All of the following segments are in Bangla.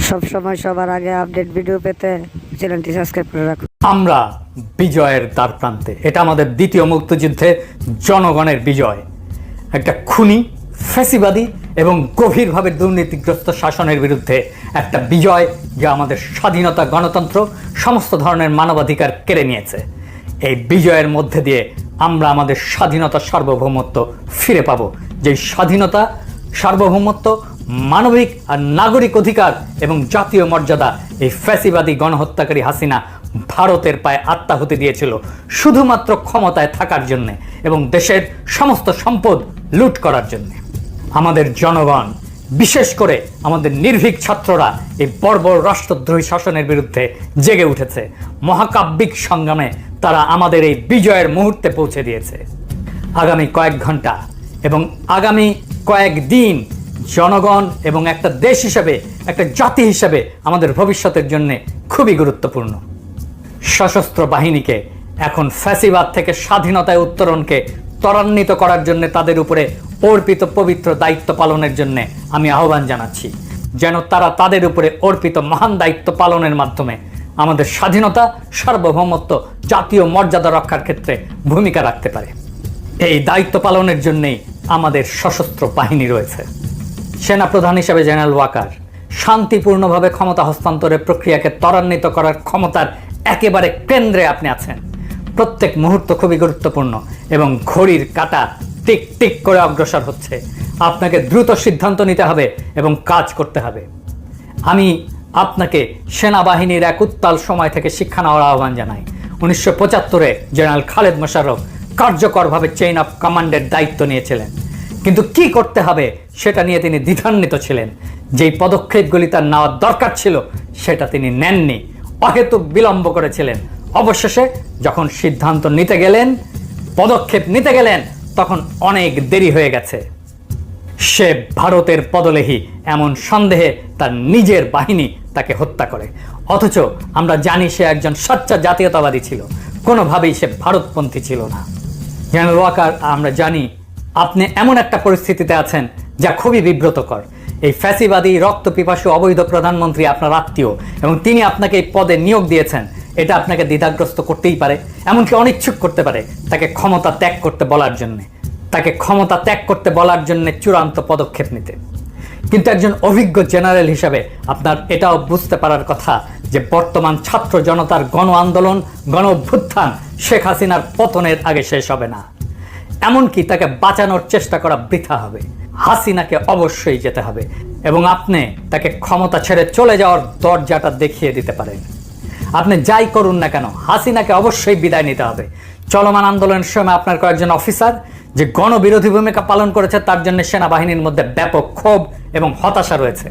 সব সময় সবার আগে আপডেট ভিডিও পেতে চ্যানেলটি সাবস্ক্রাইব করে রাখুন। আমরা বিজয়ের দ্বার প্রান্তে। এটা আমাদের দ্বিতীয় মুক্তিযুদ্ধে জনগণের বিজয়। একটা খুনি, ফ্যাসিবাদী এবং গভীরভাবে দুর্নীতিগ্রস্ত শাসনের বিরুদ্ধে একটা বিজয়, যা আমাদের স্বাধীনতা, গণতন্ত্র, সমস্ত ধরনের মানবাধিকার কেড়ে নিয়েছে। এই বিজয়ের মধ্যে দিয়ে আমরা আমাদের স্বাধীনতা, সার্বভৌমত্ব ফিরে পাব। যে স্বাধীনতা, সার্বভৌমত্ব, মানবিক আর নাগরিক অধিকার এবং জাতীয় মর্যাদা এই ফ্যাসিবাদী গণহত্যাকারী হাসিনা ভারতের পায়ে আত্মাহুতি দিয়েছিল শুধুমাত্র ক্ষমতায় থাকার জন্যে এবং দেশের সমস্ত সম্পদ লুট করার জন্যে। আমাদের জনগণ, বিশেষ করে আমাদের নির্ভীক ছাত্ররা এই বর্বর রাষ্ট্রদ্রোহী শাসনের বিরুদ্ধে জেগে উঠেছে। মহাকাব্যিক সংগ্রামে তারা আমাদের এই বিজয়ের মুহূর্তে পৌঁছে দিয়েছে। আগামী কয়েক ঘন্টা এবং আগামী কয়েকদিন জনগণ এবং একটা দেশ হিসেবে, একটা জাতি হিসেবে আমাদের ভবিষ্যতের জন্য খুবই গুরুত্বপূর্ণ। সশস্ত্র বাহিনীকে এখন ফ্যাসিবাদ থেকে স্বাধীনতায় উত্তরণকে ত্বরান্বিত করার জন্য, তাদের উপরে অর্পিত পবিত্র দায়িত্ব পালনের জন্য আমি আহ্বান জানাচ্ছি, যেন তারা তাদের উপরে অর্পিত মহান দায়িত্ব পালনের মাধ্যমে আমাদের স্বাধীনতা, সার্বভৌমত্ব, জাতীয় মর্যাদা রক্ষার ক্ষেত্রে ভূমিকা রাখতে পারে। এই দায়িত্ব পালনের জন্যই আমাদের সশস্ত্র বাহিনী রয়েছে। সেনাপ্রধান হিসেবে জেনারেল ওয়াকার শান্তিপূর্ণভাবে ক্ষমতা হস্তান্তরের প্রক্রিয়াকে ত্বরান্বিত করার ক্ষমতার একেবারে কেন্দ্রে আপনি আছেন। প্রত্যেক মুহূর্ত খুবই গুরুত্বপূর্ণ এবং ঘড়ির কাঁটা টিক টিক করে অগ্রসর হচ্ছে। আপনাকে দ্রুত সিদ্ধান্ত নিতে হবে এবং কাজ করতে হবে। আমি আপনাকে সেনাবাহিনীর এক উত্তাল সময় থেকে শিক্ষা নেওয়ার আহ্বান জানাই। 1975-এ জেনারেল খালেদ মোশাররফ কার্যকরভাবে চেইন অফ কমান্ডের দায়িত্ব নিয়েছিলেন, কিন্তু কি করতে হবে সেটা নিয়ে তিনি দ্বিধান্বিত ছিলেন। যেই পদক্ষেপগুলি তার নেওয়ার দরকার ছিল সেটা তিনি নেননি, অহেতুক বিলম্ব করেছিলেন। অবশেষে যখন সিদ্ধান্ত নিতে গেলেন, পদক্ষেপ নিতে গেলেন, তখন অনেক দেরি হয়ে গেছে। সে ভারতের পদলেহী এমন সন্দেহে তার নিজের বাহিনী তাকে হত্যা করে। অথচ আমরা জানি সে একজন সচ্চা জাতীয়তাবাদী ছিল, কোনোভাবেই সে ভারতপন্থী ছিল না। জেনারেল ওয়াকার, আমরা জানি আপনি এমন একটা পরিস্থিতিতে আছেন যা খুবই বিব্রতকর। এই ফ্যাসিবাদী রক্তপিপাসু অবৈধ প্রধানমন্ত্রী আপনার আত্মীয় এবং তিনি আপনাকে এই পদে নিয়োগ দিয়েছেন। এটা আপনাকে দ্বিধাগ্রস্ত করতেই পারে, এমনকি অনিচ্ছুক করতে পারে তাকে ক্ষমতা ত্যাগ করতে বলার জন্যে, তাকে ক্ষমতা ত্যাগ করতে বলার জন্য চূড়ান্ত পদক্ষেপ নিতে। কিন্তু একজন অভিজ্ঞ জেনারেল হিসাবে আপনার এটাও বুঝতে পারার কথা যে বর্তমান ছাত্র জনতার গণ আন্দোলন, গণ অভ্যুত্থান শেখ হাসিনার পতনের আগে শেষ হবে না। এমনকি তাকে বাঁচানোর চেষ্টা করা বৃথা হবে। হাসিনাকে অবশ্যই যেতে হবে এবং আপনি তাকে ক্ষমতা ছেড়ে চলে যাওয়ার দরজাটা দেখিয়ে দিতে পারেন। আপনি যাই করুন না কেন, হাসিনাকে অবশ্যই বিদায় নিতে হবে। চলমান আন্দোলনের সময় আপনার কয়েকজন অফিসার যে গণবিরোধী ভূমিকা পালন করেছে, তার জন্য সেনাবাহিনীর মধ্যে ব্যাপক ক্ষোভ এবং হতাশা রয়েছে।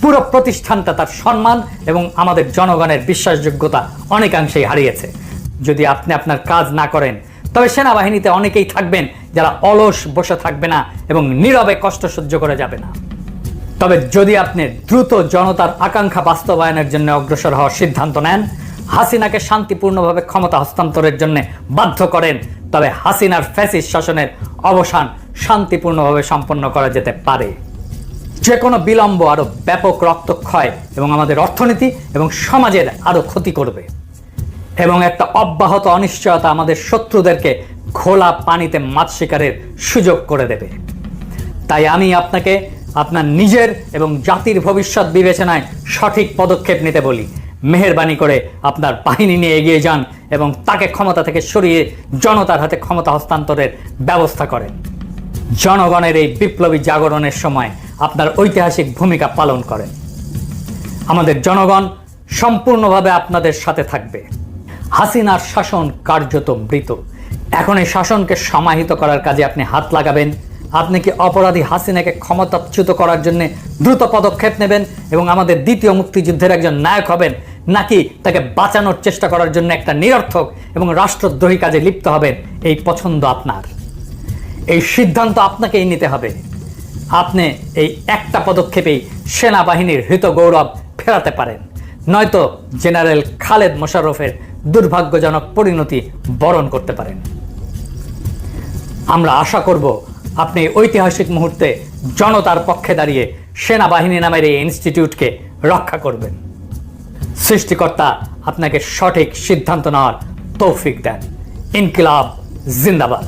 পুরো প্রতিষ্ঠানটা তার সম্মান এবং আমাদের জনগণের বিশ্বাসযোগ্যতা অনেকাংশেই হারিয়েছে। যদি আপনি আপনার কাজ না করেন, তবে সেনাবাহিনীতে অনেকেই থাকবেন যারা অলস বসে থাকবে না এবং নীরবে কষ্ট সহ্য করে যাবে না। তবে যদি আপনি দ্রুত জনতার আকাঙ্ক্ষা বাস্তবায়নের জন্য অগ্রসর হওয়ার সিদ্ধান্ত নেন, হাসিনাকে শান্তিপূর্ণভাবে ক্ষমতা হস্তান্তরের জন্য বাধ্য করেন, তবে হাসিনার ফ্যাসিস্ট শাসনের অবসান শান্তিপূর্ণভাবে সম্পন্ন করা যেতে পারে। যে কোনো বিলম্ব আরো ব্যাপক রক্তক্ষয় এবং আমাদের অর্থনীতি এবং সমাজের আরো ক্ষতি করবে এবং একটা অব্যাহত অনিশ্চয়তা আমাদের শত্রুদেরকে খোলা পানিতে মাছ শিকারের সুযোগ করে দেবে। তাই আমি আপনাকে আপনার নিজের এবং জাতির ভবিষ্যৎ বিবেচনায় সঠিক পদক্ষেপ নিতে বলি। মেহেরবানি করে আপনার বাহিনী নিয়ে এগিয়ে যান এবং তাকে ক্ষমতা থেকে সরিয়ে জনতার হাতে ক্ষমতা হস্তান্তরের ব্যবস্থা করেন। জনগণের এই বিপ্লবী জাগরণের সময় আপনার ঐতিহাসিক ভূমিকা পালন করেন। আমাদের জনগণ সম্পূর্ণভাবে আপনাদের সাথে থাকবে। হাসিনার শাসন কার্যত মৃত। এখন এই শাসনকে সমাহিত করার কাজে আপনি হাত লাগাবেন। আপনি কি অপরাধী হাসিনাকে ক্ষমতাচ্যুত করার জন্য দ্রুত পদক্ষেপ নেবেন এবং আমাদের দ্বিতীয় মুক্তিযুদ্ধের একজন নায়ক হবেন, নাকি তাকে বাঁচানোর চেষ্টা করার জন্য একটা নিরর্থক এবং রাষ্ট্রদ্রোহী কাজে লিপ্ত হবেন? এই পছন্দ আপনার, এই সিদ্ধান্ত আপনাকেই নিতে হবে। আপনি এই একটা পদক্ষেপেই সেনাবাহিনীর হৃত গৌরব ফেরাতে পারেন, নয়তো জেনারেল খালেদ মোশাররফের দুর্ভাগ্যজনক পরিণতি বরণ করতে পারেন। আমরা আশা করব আপনি ঐতিহাসিক মুহূর্তে জনতার পক্ষে দাঁড়িয়ে সেনাবাহিনী নামের এই ইনস্টিটিউটকে রক্ষা করবেন। সৃষ্টিকর্তা আপনাকে সঠিক সিদ্ধান্ত নেওয়ার তৌফিক দেন। ইনকিলাব জিন্দাবাদ।